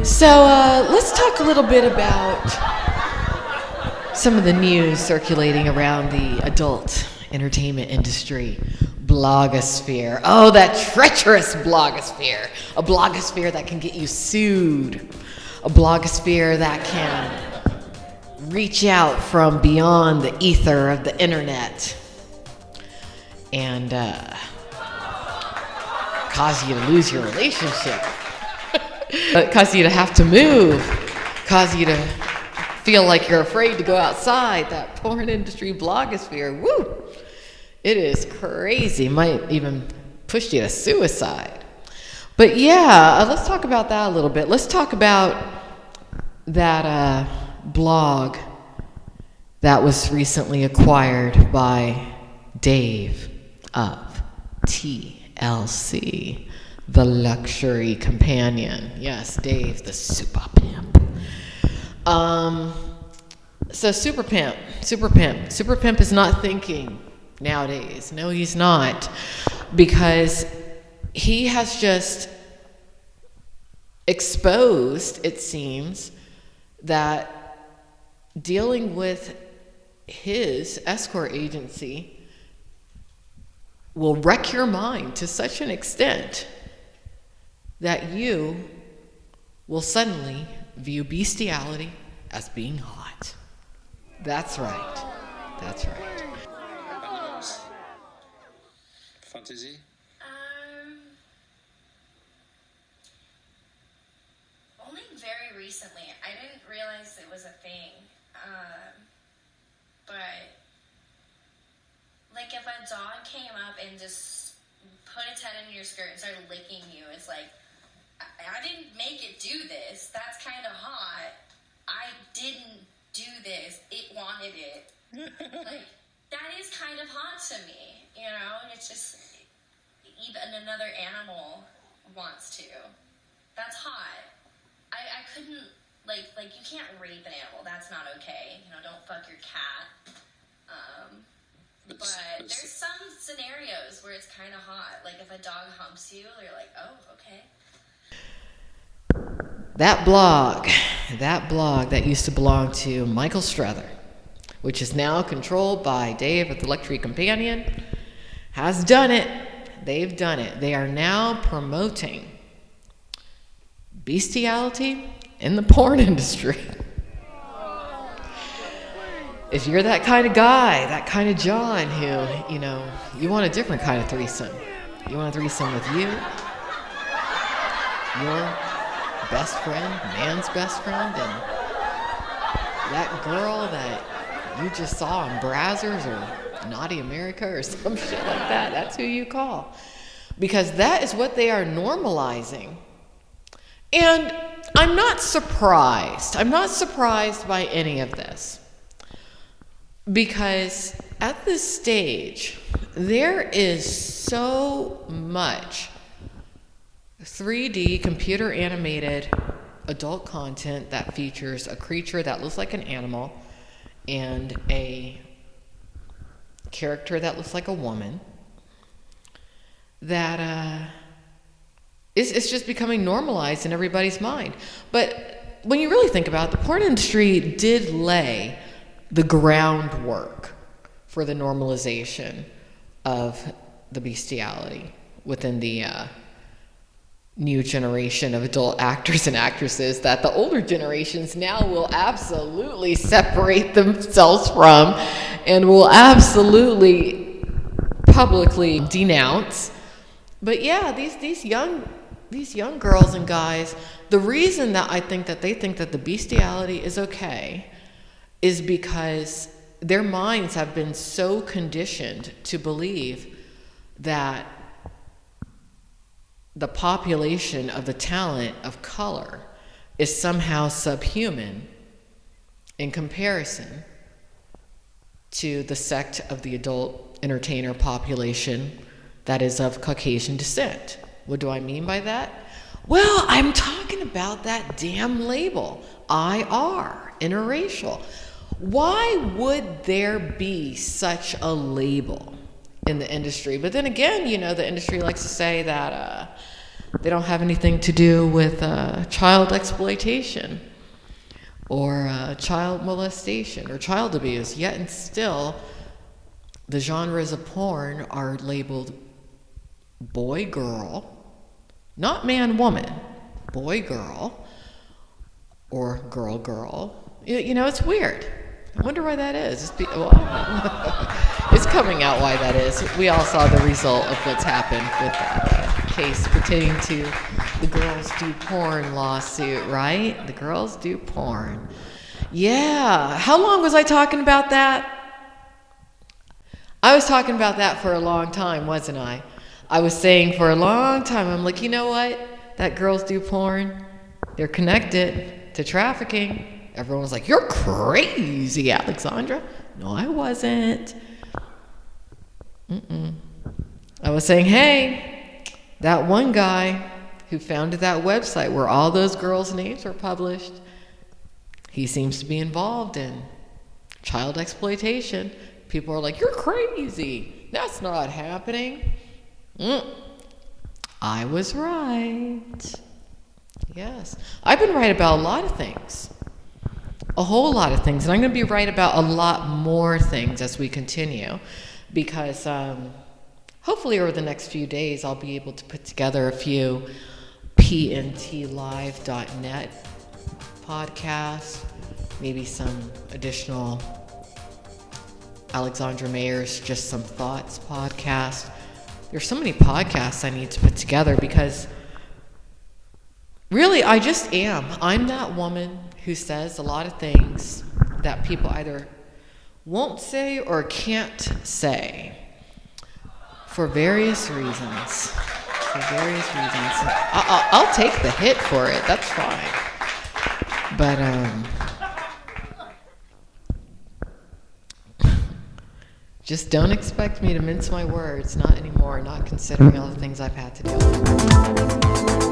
Let's talk a little bit about some of the news circulating around the adult entertainment industry. Blogosphere. Oh, that treacherous blogosphere. A blogosphere that can get you sued. A blogosphere that can reach out from beyond the ether of the internet and cause you to lose your relationship. Cause you to have to move. Cause you to feel like you're afraid to go outside. That porn industry blogosphere. Woo! It is crazy. Might even push you to suicide. But yeah, let's talk about that a little bit. Let's talk about that blog that was recently acquired by Dave of TLC, the luxury companion. Yes, Dave, the super pimp. So super pimp is not thinking nowadays. No, he's not, because he has just exposed, it seems, that dealing with his escort agency will wreck your mind to such an extent that you will suddenly view bestiality as being hot. That's right. That's right. Fantasy? Only very recently. I didn't realize it was a thing. But, like, if a dog came up and just put its head in your skirt and started licking you, it's like, I didn't make it do this. That's kind of hot. I didn't do this. It wanted it. Like, that is kind of hot to me, you know? It's just, even another animal wants to. That's hot. I couldn't, like you can't rape an animal. That's not okay. You know, don't fuck your cat. But there's some scenarios where it's kind of hot. Like if a dog humps you, you're like, oh, okay. That blog that used to belong to Michael Struther, which is now controlled by Dave of the Luxury Companion, has done it. They've done it. They are now promoting bestiality in the porn industry. If you're that kind of guy, that kind of John who, you know, you want a different kind of threesome. You want a threesome with you, your best friend, man's best friend, and that girl that you just saw in Brazzers or Naughty America or some shit like that. That's who you call. Because that is what they are normalizing. And I'm not surprised. I'm not surprised by any of this. Because at this stage, there is so much 3D computer animated adult content that features a creature that looks like an animal and a character that looks like a woman that it's just becoming normalized in everybody's mind. But when you really think about it, the porn industry did lay the groundwork for the normalization of the bestiality within the new generation of adult actors and actresses that the older generations now will absolutely separate themselves from and will absolutely publicly denounce. But yeah, these young girls and guys, the reason that I think that they think that the bestiality is okay is because their minds have been so conditioned to believe that the population of the talent of color is somehow subhuman in comparison to the sect of the adult entertainer population that is of Caucasian descent. What do I mean by that? Well, I'm talking about that damn label, IR, interracial. Why would there be such a label in the industry? But then again, you know, the industry likes to say that They don't have anything to do with child exploitation or child molestation or child abuse. Yet and still, the genres of porn are labeled boy, girl, not man, woman, boy, girl, or girl, girl. You know, it's weird. I wonder why that is. It's coming out why that is. We all saw the result of what's happened with that case pertaining to the Girls Do Porn lawsuit, right? The Girls Do Porn. Yeah. How long was I talking about that? I was talking about that for a long time, wasn't I? I was saying for a long time, I'm like, you know what? That Girls Do Porn, they're connected to trafficking. Everyone was like, you're crazy, Alexandra. No, I wasn't. I was saying, hey, that one guy who founded that website where all those girls' names were published, he seems to be involved in child exploitation. People are like, you're crazy. That's not happening. I was right. Yes. I've been right about a lot of things. A whole lot of things. And I'm going to be right about a lot more things as we continue. Because hopefully over the next few days, I'll be able to put together a few pntlive.net podcasts. Maybe some additional Alexandra Mayer's Just Some Thoughts podcast. There's so many podcasts I need to put together because really I just am. I'm that woman who says a lot of things that people either won't say or can't say for various reasons. I'll take the hit for it. That's fine. But just don't expect me to mince my words. Not anymore. Not considering all the things I've had to do.